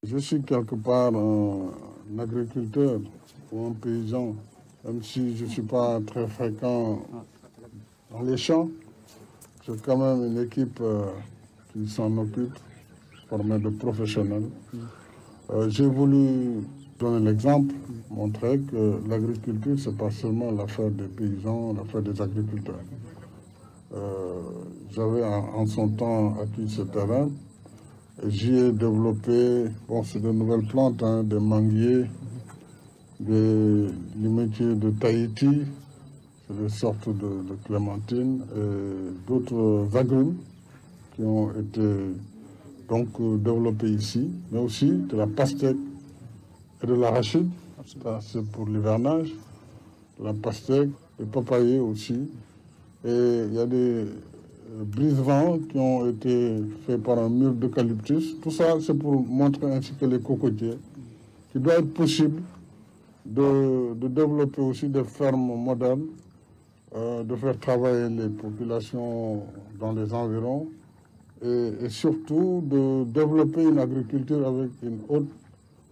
Je suis quelque part un agriculteur ou un paysan, même si je ne suis pas très fréquent dans les champs. J'ai quand même une équipe qui s'en occupe, formée de professionnels. J'ai voulu donner l'exemple, montrer que l'agriculture, ce n'est pas seulement l'affaire des paysans, l'affaire des agriculteurs. J'avais en son temps acquis ce terrain. J'y ai développé, bon, c'est de nouvelles plantes, hein, des manguiers, des limetiers de Tahiti, c'est des sortes de clémentines, et d'autres agrumes qui ont été donc développés ici, mais aussi de la pastèque et de l'arachide, c'est pour l'hivernage, la pastèque, le papayer aussi, et il y a des brise-vents qui ont été faits par un mur d'eucalyptus. Tout ça, c'est pour montrer ainsi que les cocotiers, qu'il doit être possible de développer aussi des fermes modernes, de faire travailler les populations dans les environs et surtout de développer une agriculture avec une haute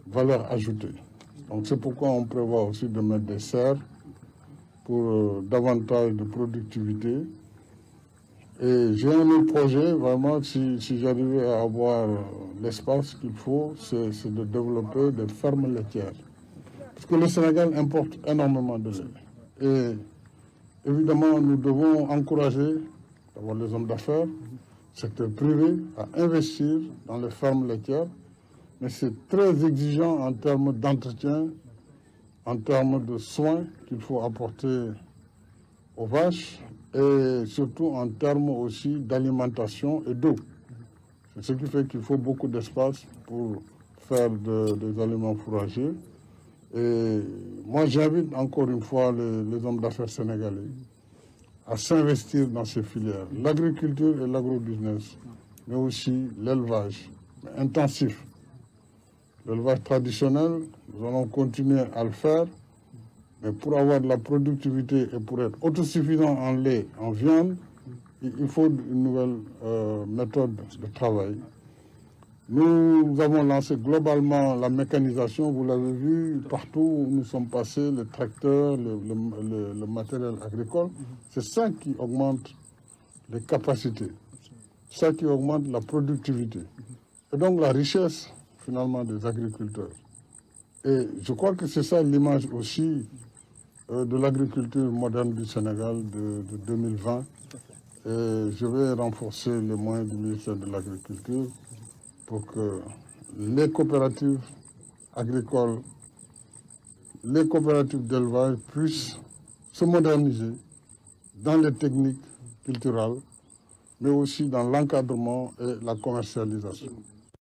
valeur ajoutée. Donc c'est pourquoi on prévoit aussi de mettre des serres pour davantage de productivité. Et j'ai un autre projet, vraiment, si j'arrivais à avoir l'espace qu'il faut, c'est de développer des fermes laitières. Parce que le Sénégal importe énormément de lait. Et évidemment, nous devons encourager d'abord les hommes d'affaires, le secteur privé, à investir dans les fermes laitières. Mais c'est très exigeant en termes d'entretien, en termes de soins qu'il faut apporter aux vaches et surtout en termes aussi d'alimentation et d'eau. C'est ce qui fait qu'il faut beaucoup d'espace pour faire des aliments fourragers. Et moi, j'invite encore une fois les hommes d'affaires sénégalais à s'investir dans ces filières, l'agriculture et l'agrobusiness, mais aussi l'élevage intensif. L'élevage traditionnel, nous allons continuer à le faire, mais pour avoir de la productivité et pour être autosuffisant en lait, en viande, il faut une nouvelle méthode de travail. Nous avons lancé globalement la mécanisation, vous l'avez vu, partout où nous sommes passés, les tracteurs, le matériel agricole. C'est ça qui augmente les capacités, ça qui augmente la productivité. Et donc la richesse, finalement, des agriculteurs. Et je crois que c'est ça l'image aussi de l'agriculture moderne du Sénégal de 2020. Et je vais renforcer les moyens du ministère de l'Agriculture pour que les coopératives agricoles, les coopératives d'élevage puissent se moderniser dans les techniques culturelles, mais aussi dans l'encadrement et la commercialisation.